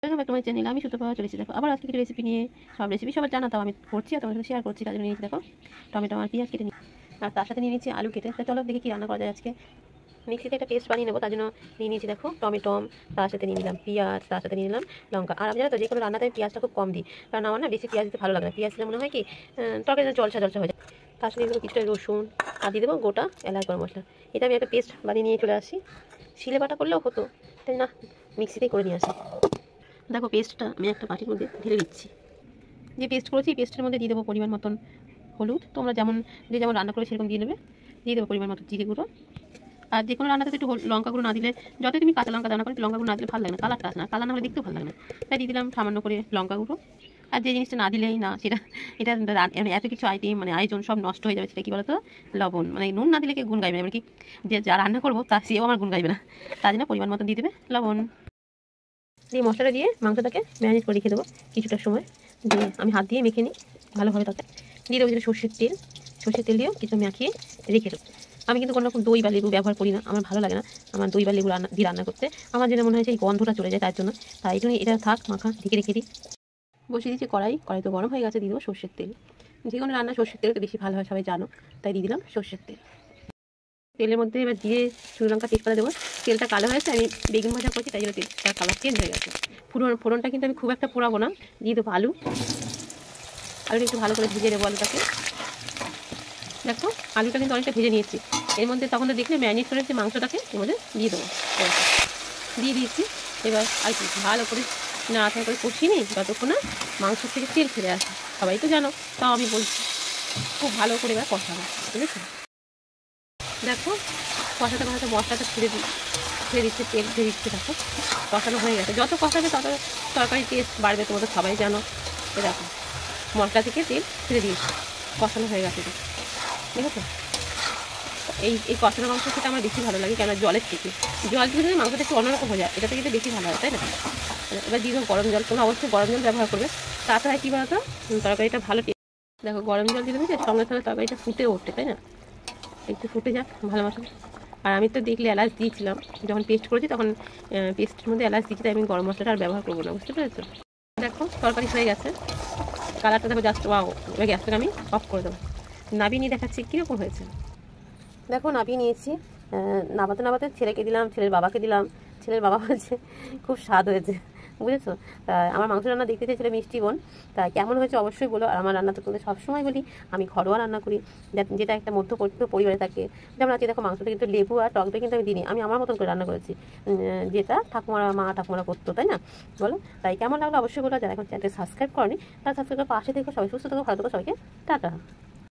Welcome back to my channel. আমি সুতপা চলেছি দেখো আবার আজকে কিছু রেসিপি নিয়ে। সব রেসিপি সবার জানা, তাও আমি করছি আর তোমার সাথে শেয়ার করছি। তার জন্য নিয়েছি দেখো টমেটো আর পেঁয়াজ কেটে নিই, আর তার সাথে নিয়ে নিয়েছি আলু কেটে। তো চলো দেখি কী রান্না করা যায় আজকে। মিক্সিতে একটা পেস্ট বানিয়ে নেবো, তার জন্য নিয়ে নিয়েছি দেখো টমেটো, তার সাথে নিয়ে নিলাম পেঁয়াজ, তার সাথে নিয়ে নিলাম লঙ্কা। আর আমি জানো তো যে কোনো রান্নাতে আমি পেঁয়াজটা খুব কম দিই, কারণ আমার না বেশি পেঁয়াজ দিতে ভালো লাগে না। পেঁয়াজ দিলে মনে হয় কি তরকারি জলসা জলসা হয়ে যায়। তার সাথে দেবো কিছুটা রসুন আর দিয়ে দেবো গোটা এলাচ গরম মশলা। এটা আমি একটা পেস্ট বানিয়ে নিয়ে চলে আসি। শিলে বাটা করলেও হতো, তাই না মিক্সিতেই করে নিয়ে আসি। দেখো পেস্টটা আমি একটা বাটির মধ্যে ঢেলে দিচ্ছি। যে পেস্ট করেছি পেস্টের মধ্যে দিয়ে দেবো পরিমাণ মতন হলুদ, তোমরা যেমন রান্না করে সেরকম দিয়ে নেবে। দিয়ে দেবো পরিমাণ মতো জিরে গুঁড়ো। আর যে কোনো রান্নাতে একটু লঙ্কা গুঁড়ো না দিলে, যতই তুমি কাঁচা লঙ্কা রান্না করো লঙ্কা গুঁড়ো না দিলে ভালো লাগে না, কালারটা আসে না, কালার না হলে দেখতেও ভালো লাগে না। তাই দিয়ে দিলাম সামান্য করে লঙ্কা গুঁড়ো। আর যে জিনিসটা না দিলেই না, সেটা এটা মানে এত কিছু আইটেম মানে আয়োজন সব নষ্ট হয়ে যাবে, সেটা কী বলতো লবণ। মানে নুন না দিলে কেউ গুণ গাইবে না, এমনকি যে যা রান্না করবো তা সেও আমার গুণ গাইবে না। তার জন্য পরিমাণ মতো দিয়ে দেবে লবণ। দিয়ে মশলাটা দিয়ে মাংসটাকে ম্যারিনেট করে রেখে দেবো কিছুটা সময়। দিয়ে আমি হাত দিয়ে মেখে নিই ভালোভাবে। তাতে দিয়ে দেবো যেটা সর্ষের তেল দিয়েও কিছু মাখিয়ে রেখে দেবো। আমি কিন্তু কোনো রকম দই বা লেবু ব্যবহার করি না, আমার ভালো লাগে না আমার দই বা লেবু রান্না করতে। আমার যেন মনে হয় সেই গন্ধটা চলে যায়, তার জন্য তাই জন্য এটা থাক মাখা ঢেকে রেখে দিই। বসিয়ে দিচ্ছি কড়াই তো গরম হয়ে গেছে। দিয়ে দেবো সর্ষের তেল। যে কোনো রান্না সর্ষের তেল তো বেশি ভালো হয়, সবাই জানো, তাই দিয়ে দিলাম সর্ষের তেল। তেলের মধ্যে এবার দিয়ে শুকনো লঙ্কা তেজপাতা দেবো। তেলটা কালো হয়েছে, আমি বেগুন ভাজা করছি তাই জন্য তেলটা কালার চেঞ্জ হয়ে গেছে। ফোড়নটা কিন্তু আমি খুব একটা পোড়াবো না। দিয়ে দেবো আলুটা একটু ভালো করে ভেজে দেবো আলুটাকে। দেখো আলুটা কিন্তু অনেকটা ভেজে নিয়েছি। এর মধ্যে তখন তো দেখলে ম্যারিনেট করে যে মাংসটাকে এর মধ্যে দিয়ে দেবো। দিয়ে দিয়েছি। এবার আর কি ভালো করে নাড়াচাড়া করে কষিয়ে নিই যতক্ষণ না মাংস থেকে তেল ছেড়ে আসে। সবাই তো জানো, তাও আমি বলছি খুব ভালো করে এবার কষাবো, বুঝেছো? দেখো কষাতে মশলাটা ছেড়ে দিচ্ছে, তেল ছেড়ে দিচ্ছে। দেখো কষানো হয়ে গেছে, যত কষাবে তত তরকারি টেস্ট বাড়বে, তোমরা তো সবাই জানো। দেখো মশলা থেকে তেল ছেড়ে দিয়েছে, কষানো হয়ে গেছে। ঠিক আছে, এই কষানো মাংস খেতে আমার বেশি ভালো লাগে, কেন জলের থেকে জল থেকে যদি মাংসটা একটু অন্যরকম হয়ে যায়, এটা থেকে বেশি ভালো হয়, তাই না? এবার দিয়ে দেবো গরম জল। তোমরা অবশ্যই গরম জল ব্যবহার করবে, তাছাড়া কী বলতো তরকারিটা ভালো টেস্ট। দেখো গরম জল দিলে বুঝে সঙ্গে সঙ্গে তরকারিটা ফুটে ওঠে, তাই না? একটু ফুটে যাক ভালো মতো। আর আমি তো দেখলে এলাচ দিয়েছিলাম যখন পেস্ট করেছি, তখন পেস্টের মধ্যে এলাচ দিয়েছি, তাই আমি গরম মশলাটা আর ব্যবহার করবো না, বুঝতে পেরেছো? দেখো তরকারি হয়ে গেছে, কালারটা দেখো জাস্ট ওয়াও। এবার গ্যাসটাকে আমি অফ করে দেবো। নাবিয়ে নিয়ে দেখাচ্ছি কীরকম হয়েছে। দেখো নাবিয়ে নিয়েছি, নাবাতে ছেলেকে দিলাম, ছেলের বাবাকে দিলাম। ছেলের বাবা বলছে খুব স্বাদ হয়েছে, বুঝেছো? তা আমার মাংস রান্না দেখতে চেয়েছিল মিষ্টি বোন, তা কেমন হয়েছে অবশ্যই বলো। আর আমার রান্না তো তোমাদের সবসময় বলি আমি ঘরোয়া রান্না করি, যেটা একটা মধ্যবিত্ত পরিবারে থাকে। যেমন আজকে দেখো মাংসটা কিন্তু লেবু আর টক দই কিন্তু আমি দিইনি, আমি আমার মতন করে রান্না করেছি, যেটা ঠাকুমারা করতো, তাই না? বলো তাই কেমন লাগলো অবশ্যই বলো। যারা এখন চ্যানেলটা সাবস্ক্রাইব করেনি তারা সাবস্ক্রাইব করে পাশে থেকে সবাই সুস্থ থাকো, ভালো থাকো, সবাইকে টাটা।